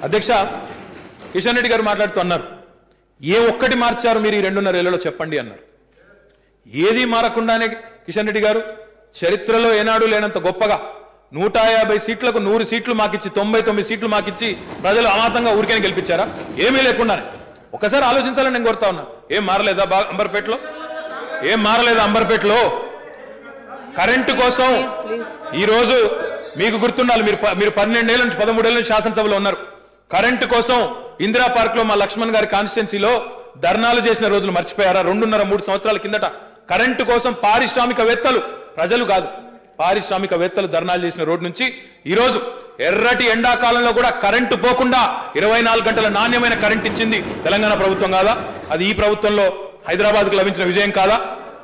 అధ్యక్ష కిషన్ రెడ్డి గారు మాట్లాడుతూ అన్నారు, ఏ ఒక్కటి మార్చారు మీరు ఈ 2.5 ఏళ్లలో చెప్పండి అన్నారు. ఏది మారకుండానే కిషన్ రెడ్డి గారు చరిత్రలో ఏనాడు లేనంత గొప్పగా 150 సీట్లకు 100 సీట్లు మాకిచ్చి 99 సీట్లు మాకిచ్చి ప్రజలు అమాతంగా ఊరికేనే గెలిపించారా? ఏమీ లేకుండానే. ఒకసారి ఆలోచించాలని నేను కోరుతా ఉన్నా. ఏం మారలేదా అంబర్పేటలో? ఏం మారలేదా అంబర్పేటలో? కరెంటు కోసం ఈరోజు మీకు గుర్తుండాలి, మీరు 12 ఏళ్ల నుంచి 13 ఏళ్ల నుంచి శాసనసభలో ఉన్నారు. కరెంటు కోసం ఇందిరా పార్క్ లో మా లక్ష్మణ్ గారి కాన్స్టిట్యున్సీలో ధర్నాలు చేసిన రోజులు మర్చిపోయారా? 2.5-3 సంవత్సరాల కిందట కరెంటు కోసం పారిశ్రామికవేత్తలు, ప్రజలు కాదు, పారిశ్రామికవేత్తలు ధర్నాలు చేసిన రోజు నుంచి ఈ రోజు ఎర్రటి ఎండాకాలంలో కూడా కరెంటు పోకుండా 24 గంటల నాణ్యమైన కరెంట్ ఇచ్చింది తెలంగాణ ప్రభుత్వం కాదా? అది ఈ ప్రభుత్వంలో హైదరాబాద్కు లభించిన విజయం కాదా?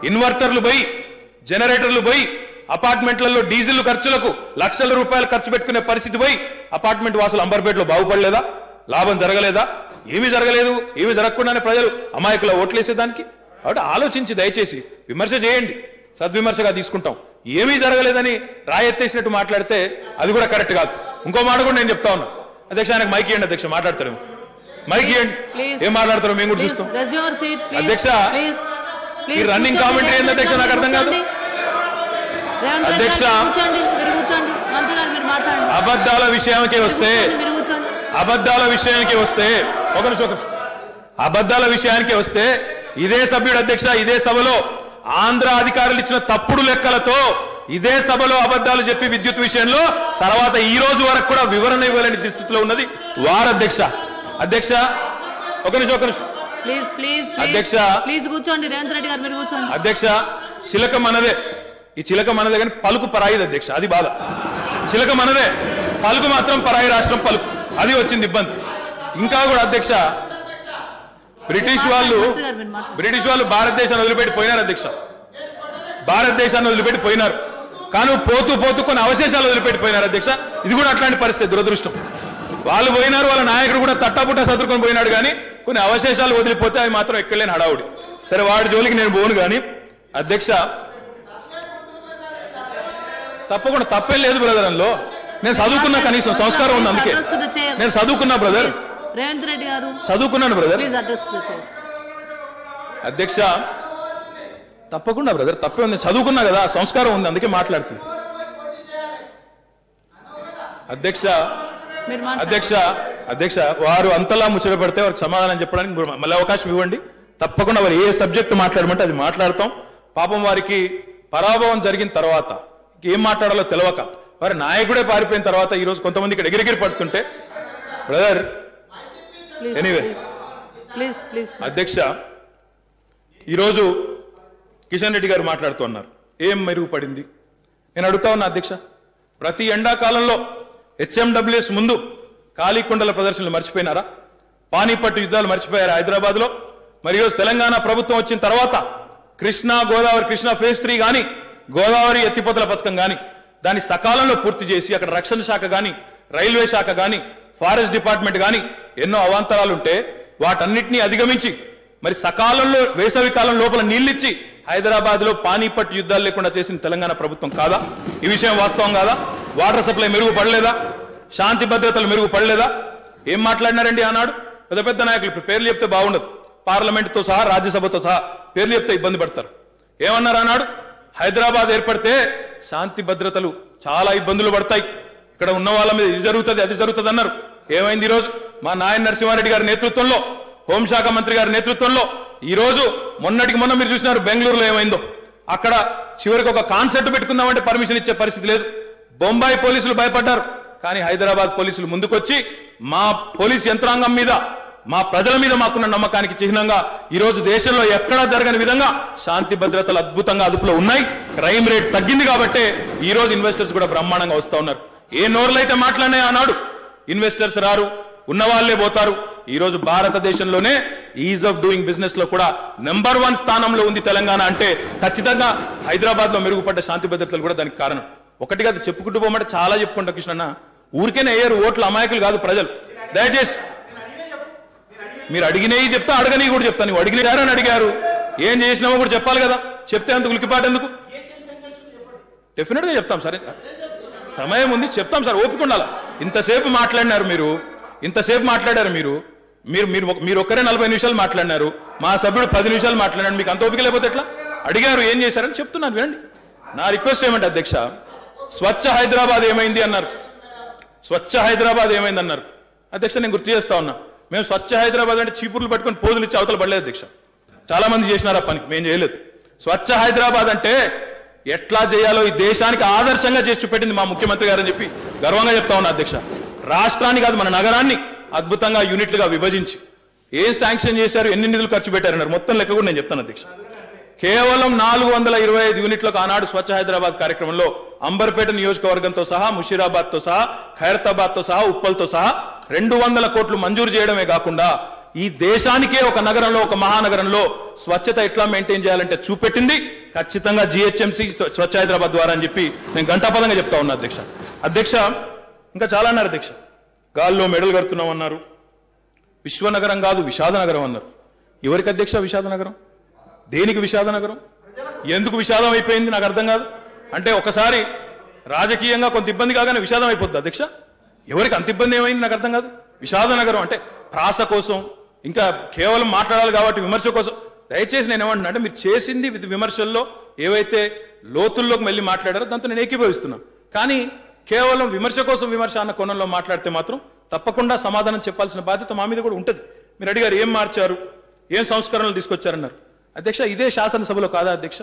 ఇన్వర్టర్లు పోయి, జనరేటర్లు పోయి, అపార్ట్మెంట్లలో డీజిల్ ఖర్చులకు లక్షల రూపాయలు ఖర్చు పెట్టుకునే పరిస్థితి పోయి అపార్ట్మెంట్ వాసులు అంబర్పేటలో బాగుపడలేదా? లాభం జరగలేదా? ఏమీ జరగలేదు. ఏమీ జరగకుండానే ప్రజలు అమాయకుల ఓట్లేసేదానికి. కాబట్టి ఆలోచించి దయచేసి విమర్శ చేయండి, సద్విమర్శగా తీసుకుంటాం. ఏమీ జరగలేదని రాయెత్తేసినట్టు మాట్లాడితే అది కూడా కరెక్ట్ కాదు. ఇంకో మాట కూడా నేను చెప్తా ఉన్నా. అధ్యక్ష ఆయనకు మైక్ ఇవ్వండి. అధ్యక్ష మాట్లాడతారు, మైక్ ఇవ్వండి. ఏం మాట్లాడతారో మేము కూడా చూస్తాం. అధ్యక్ష ఈ రన్నింగ్ కామెంటరీ ఏంది అధ్యక్ష? నాకు అర్థం కాదు. అధ్యక్ష అబద్ధాల విషయానికి వస్తే అబద్ధాల విషయానికి వస్తే ఇదే సభ్యుడు అధ్యక్ష ఇదే సభలో ఆంధ్ర అధికారులు ఇచ్చిన తప్పుడు లెక్కలతో ఇదే సభలో అబద్ధాలు చెప్పి విద్యుత్ విషయంలో తర్వాత ఈ రోజు వరకు కూడా వివరణ ఇవ్వలేని దుస్థితిలో ఉన్నది వారు అధ్యక్ష. అధ్యక్ష ఒక నిమిషం అధ్యక్ష, అధ్యక్ష చిలక మనదే, ఈ చిలక మనదే కానీ పలుకు పరాయిది అధ్యక్ష. అది బాధ. చిలక మనదే, పలుకు మాత్రం పరాయి రాష్ట్రం పలుకు. అది వచ్చింది ఇబ్బంది. ఇంకా కూడా అధ్యక్ష బ్రిటిష్ వాళ్ళు భారతదేశాన్ని వదిలిపెట్టి పోయినారు అధ్యక్ష. భారతదేశాన్ని వదిలిపెట్టి పోయినారు, కానీ పోతూ పోతూ కొన్ని అవశేషాలు వదిలిపెట్టిపోయినారు అధ్యక్ష. ఇది కూడా అట్లాంటి పరిస్థితి, దురదృష్టం. వాళ్ళు పోయినారు, వాళ్ళ నాయకుడు కూడా తట్టాపుట్టా సదురుకొని పోయినాడు, కానీ కొన్ని అవశేషాలు వదిలిపోతే అవి మాత్రం ఎక్కడలేని హడావుడి. సరే వాడి జోలికి నేను పోను. కానీ అధ్యక్ష తప్పకుండా తప్పేం లేదు బ్రదర్. అందులో నేను చదువుకున్నా, కనీసం సంస్కారం ఉంది, అందుకే నేను చదువుకున్నా బ్రదర్, చదువుకున్నాను బ్రదర్. అధ్యక్ష తప్పకుండా బ్రదర్, తప్పే ఉంది, చదువుకున్నా కదా, సంస్కారం ఉంది, అందుకే మాట్లాడుతుంది. అధ్యక్ష అధ్యక్ష అధ్యక్ష వారు అంతలా ముచ్చట పెడితే వారికి సమాధానం చెప్పడానికి మళ్ళీ అవకాశం ఇవ్వండి. తప్పకుండా వారు ఏ సబ్జెక్టు మాట్లాడమంటే అది మాట్లాడతాం. పాపం వారికి పరాభవం జరిగిన తర్వాత ఏం మాట్లాడాలో తెలియక వారి నాయకుడే పారిపోయిన తర్వాత ఈరోజు కొంతమంది ఇక్కడ ఎగిరెగిరి పడుతుంటే బ్రదర్. ఎనీవే అధ్యక్ష ఈరోజు కిషన్ రెడ్డి గారు మాట్లాడుతున్నారు, ఏం మెరుగుపడింది నేను అడుగుతా ఉన్నా అధ్యక్ష. ప్రతి ఎండాకాలంలో HMWS ముందు కాళీకొండల ప్రదర్శనలు మర్చిపోయినారా? పానీపట్టు యుద్ధాలు మర్చిపోయారా హైదరాబాద్లో? మరి ఈరోజు తెలంగాణ ప్రభుత్వం వచ్చిన తర్వాత కృష్ణా ఫేజ్ 3 కానీ, గోదావరి ఎత్తిపోతల పథకం కానీ దాన్ని సకాలంలో పూర్తి చేసి అక్కడ రక్షణ శాఖ కానీ, రైల్వే శాఖ కానీ, ఫారెస్ట్ డిపార్ట్మెంట్ కానీ ఎన్నో అవాంతరాలుంటే వాటన్నిటినీ అధిగమించి మరి సకాలంలో వేసవి కాలం లోపల నీళ్ళిచ్చి హైదరాబాద్ లో పానీపట్ యుద్ధాలు లేకుండా చేసిన తెలంగాణ ప్రభుత్వం కాదా? ఈ విషయం వాస్తవం కాదా? Water supply మెరుగుపడలేదా? శాంతి భద్రతలు మెరుగుపడలేదా? ఏం మాట్లాడినారండి ఆనాడు పెద్ద పెద్ద నాయకులు? ఇప్పుడు పేర్లు చెప్తే బాగుండదు, పార్లమెంటుతో సహా రాజ్యసభతో సహా పేర్లు చెప్తే ఇబ్బంది పడతారు. ఏమన్నారు ఆనాడు? హైదరాబాద్ ఏర్పడితే శాంతి భద్రతలు చాలా ఇబ్బందులు పడతాయి, ఇక్కడ ఉన్న వాళ్ళ మీద ఇది జరుగుతుంది అది జరుగుతుంది అన్నారు. ఏమైంది? ఈరోజు మా నాయన నరసింహారెడ్డి గారి నేతృత్వంలో, హోంశాఖ మంత్రి గారి నేతృత్వంలో ఈ రోజు మొన్నటికి మొన్న మీరు చూసినారు బెంగళూరులో ఏమైందో. అక్కడ చివరికి ఒక కాన్సెప్ట్ పెట్టుకుందామంటే పర్మిషన్ ఇచ్చే పరిస్థితి లేదు. బొంబాయి పోలీసులు భయపడ్డారు, కానీ హైదరాబాద్ పోలీసులు ముందుకొచ్చి మా పోలీస్ యంత్రాంగం మీద, మా ప్రజల మీద మాకున్న నమ్మకానికి చిహ్నంగా ఈ రోజు దేశంలో ఎక్కడా జరగని విధంగా శాంతి భద్రతలు అద్భుతంగా అదుపులో ఉన్నాయి. క్రైమ్ రేట్ తగ్గింది కాబట్టే ఈ రోజు ఇన్వెస్టర్స్ కూడా బ్రహ్మాండంగా వస్తూ ఉన్నారు. ఏ నోర్లైతే మాట్లాడినాయి ఆనాడు ఇన్వెస్టర్స్ రారు, ఉన్న వాళ్లే పోతారు. ఈ రోజు భారతదేశంలోనే ఈజ్ ఆఫ్ డూయింగ్ బిజినెస్ లో కూడా నెంబర్ 1 స్థానంలో ఉంది తెలంగాణ. అంటే ఖచ్చితంగా హైదరాబాద్ లో మెరుగుపడ్డ శాంతి భద్రతలు కూడా దానికి కారణం. ఒకటిగా చెప్పుకుంటూ పోమంటే చాలా చెప్పుకుంటా కృష్ణన్న, ఊరికేనే అయ్యారు ఓట్ల అమాయకులు కాదు ప్రజలు. దయచేసి మీరు అడిగినవి చెప్తా, అడగని కూడా చెప్తాను. నువ్వు అడిగినారని అడిగారు, ఏం చేసినామో కూడా చెప్పాలి కదా, చెప్తే అంత ఉలికిపాటు ఎందుకు? డెఫినెట్ గా చెప్తాం సార్, సమయం ఉంది చెప్తాం సార్, ఓపిక ఉండాలి. ఇంతసేపు మాట్లాడినారు మీరు, ఇంతసేపు మాట్లాడారు మీరు మీరు మీరు మీరు ఒక్కరే 40 నిమిషాలు మాట్లాడినారు, మా సభ్యుడు 10 నిమిషాలు మాట్లాడారు. మీకు అంత ఓపిక లేకపోతే ఎట్లా? అడిగారు ఏం చేశారని చెప్తున్నాను వినండి. నా రిక్వెస్ట్ ఏమంటే అధ్యక్ష, స్వచ్ఛ హైదరాబాద్ ఏమైంది అన్నారు, స్వచ్ఛ హైదరాబాద్ ఏమైంది అన్నారు. అధ్యక్ష నేను గుర్తు చేస్తా ఉన్నా, మేము స్వచ్ఛ హైదరాబాద్ అంటే చీపుర్లు పట్టుకొని పోజులు ఇచ్చి అవతల పడలేదు అధ్యక్ష. చాలా మంది చేసినారు ఆ పని, మేము చేయలేదు. స్వచ్ఛ హైదరాబాద్ అంటే ఎట్లా చేయాలో ఈ దేశానికి ఆదర్శంగా చేసి చూపెట్టింది మా ముఖ్యమంత్రి గారు అని చెప్పి గర్వంగా చెప్తా ఉన్నా అధ్యక్ష. రాష్ట్రాన్ని కాదు మన నగరాన్ని అద్భుతంగా యూనిట్లుగా విభజించి ఏం శాంక్షన్ చేశారు, ఎన్ని నిధులు ఖర్చు పెట్టారన్నారు మొత్తం లెక్క కూడా నేను చెప్తాను అధ్యక్ష. కేవలం 425 యూనిట్లకు ఆనాడు స్వచ్ఛ హైదరాబాద్ కార్యక్రమంలో అంబర్పేట నియోజకవర్గంతో సహా, ముషీరాబాద్ తో సహా, ఖైరతాబాద్ తో సహా, ఉప్పల్తో సహా 200 కోట్లు మంజూరు చేయడమే కాకుండా ఈ దేశానికే ఒక నగరంలో, ఒక మహానగరంలో స్వచ్ఛత ఎట్లా మెయింటైన్ చేయాలంటే చూపెట్టింది ఖచ్చితంగా జిహెచ్ఎంసీ స్వచ్ఛ హైదరాబాద్ ద్వారా అని చెప్పి నేను గంటాపదంగా చెప్తా ఉన్నా అధ్యక్ష. అధ్యక్ష ఇంకా చాలా అన్నారు అధ్యక్ష. గాల్లో మెడలు కడుతున్నాం అన్నారు, విశ్వనగరం కాదు విషాద నగరం అన్నారు. ఎవరికి అధ్యక్ష విషాద నగరం? దేనికి విషాద నగరం? ఎందుకు విషాదం అయిపోయింది నాకు అర్థం కాదు. అంటే ఒకసారి రాజకీయంగా కొంత ఇబ్బంది కాగానే విషాదం అయిపోద్ది అధ్యక్ష. ఎవరికి అంత ఇబ్బంది ఏమైంది నాకు అర్థం కాదు. విషాద నగరం అంటే ప్రాస కోసం, ఇంకా కేవలం మాట్లాడాలి కాబట్టి విమర్శ కోసం. దయచేసి నేను ఏమంటున్నా అంటే, మీరు చేసింది విమర్శల్లో ఏవైతే లోతుల్లోకి వెళ్ళి మాట్లాడారో దాంతో నేను ఏకీభవిస్తున్నా. కానీ కేవలం విమర్శ కోసం విమర్శ అన్న కోణంలో మాట్లాడితే మాత్రం తప్పకుండా సమాధానం చెప్పాల్సిన బాధ్యత మా మీద కూడా ఉంటుంది. మీరు అడిగారు ఏం మార్చారు, ఏం సంస్కరణలు తీసుకొచ్చారన్నారు. అధ్యక్ష ఇదే శాసనసభలో కాదా అధ్యక్ష?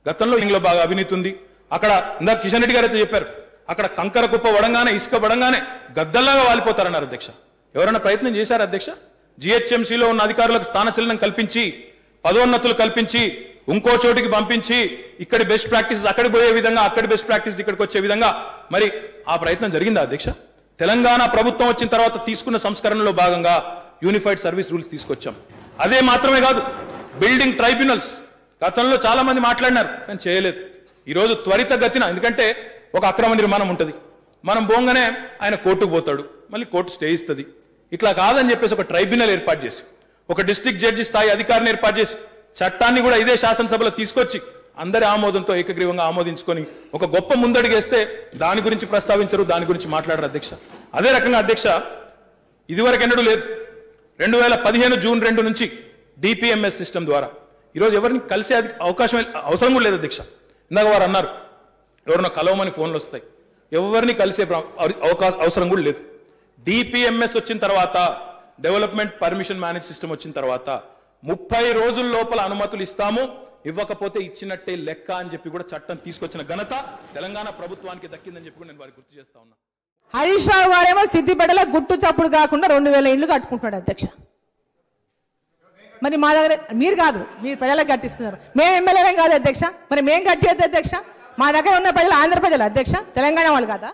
గతంలో ఇంట్లో బాగా అవినీతి ఉంది. అక్కడ ఇందాక కిషన్ రెడ్డి గారు అయితే చెప్పారు, అక్కడ కంకర కుప్ప వడంగానే, ఇసుక వడంగానే గద్దల్లాగా వాలిపోతారన్నారు అధ్యక్ష. ఎవరైనా ప్రయత్నం చేశారు అధ్యక్ష? జిహెచ్ఎంసీలో ఉన్న అధికారులకు స్థానచలనం కల్పించి, పదోన్నతులు కల్పించి, ఇంకో చోటికి పంపించి, ఇక్కడి బెస్ట్ ప్రాక్టీసెస్ అక్కడికి పోయే విధంగా, అక్కడి బెస్ట్ ప్రాక్టీస్ ఇక్కడికి వచ్చే విధంగా మరి ఆ ప్రయత్నం జరిగిందా అధ్యక్ష? తెలంగాణ ప్రభుత్వం వచ్చిన తర్వాత తీసుకున్న సంస్కరణలో భాగంగా యూనిఫైడ్ సర్వీస్ రూల్స్ తీసుకొచ్చాం. అదే మాత్రమే కాదు, బిల్డింగ్ ట్రైబ్యునల్స్ గతంలో చాలా మంది మాట్లాడినారు కానీ చేయలేదు. ఈరోజు త్వరితగతిన, ఎందుకంటే ఒక అక్రమ నిర్మాణం ఉంటుంది, మనం పోగానే ఆయన కోర్టుకు పోతాడు, మళ్ళీ కోర్టు స్టే ఇస్తుంది. ఇట్లా కాదని చెప్పేసి ఒక ట్రైబ్యునల్ ఏర్పాటు చేసి, ఒక డిస్ట్రిక్ట్ జడ్జి స్థాయి అధికారిని ఏర్పాటు చేసి, చట్టాన్ని కూడా ఇదే శాసనసభలో తీసుకొచ్చి అందరి ఆమోదంతో ఏకగ్రీవంగా ఆమోదించుకొని ఒక గొప్ప ముందడుగేస్తే దాని గురించి ప్రస్తావించరు, దాని గురించి మాట్లాడరు అధ్యక్ష. అదే రకంగా అధ్యక్ష ఇదివరకు ఎన్నడూ లేదు, 2015 జూన్ 2 నుంచి డిపిఎంఎస్ సిస్టమ్ ద్వారా ఈరోజు ఎవరిని కలిసే అవసరం కూడా లేదు అధ్యక్ష. ఇందాక వారు అన్నారు ఎవరినో కలవమని ఫోన్లు వస్తాయి, ఎవరిని కలిసే అవసరం కూడా లేదు. డిపిఎంఎస్ వచ్చిన తర్వాత, డెవలప్మెంట్ పర్మిషన్ మేనేజ్ సిస్టమ్ వచ్చిన తర్వాత 30 రోజుల లోపల అనుమతులు ఇస్తాము, ఇవ్వకపోతే ఇచ్చినట్టే లెక్క అని చెప్పి కూడా చట్టం తీసుకొచ్చిన ఘనత తెలంగాణ ప్రభుత్వానికి దక్కిందని చెప్పి కూడా నేను వారికి గుర్తు చేస్తా ఉన్నా. హరీష్ రావు గారేమో సిద్దిపేటలో గుట్టు చప్పుడు కాకుండా 2000 ఇళ్లు కట్టుకుంటున్నాడు అధ్యక్ష. మరి మా దగ్గర మీరు కాదు, మీరు ప్రజలకు కట్టిస్తున్నారు. మేము ఎమ్మెల్యేలం కాదు అధ్యక్ష, మరి మేము కట్టేది అధ్యక్ష. మా దగ్గర ఉన్న ప్రజలు ఆంధ్ర ప్రజలు అధ్యక్ష, తెలంగాణ వాళ్ళు కాదా?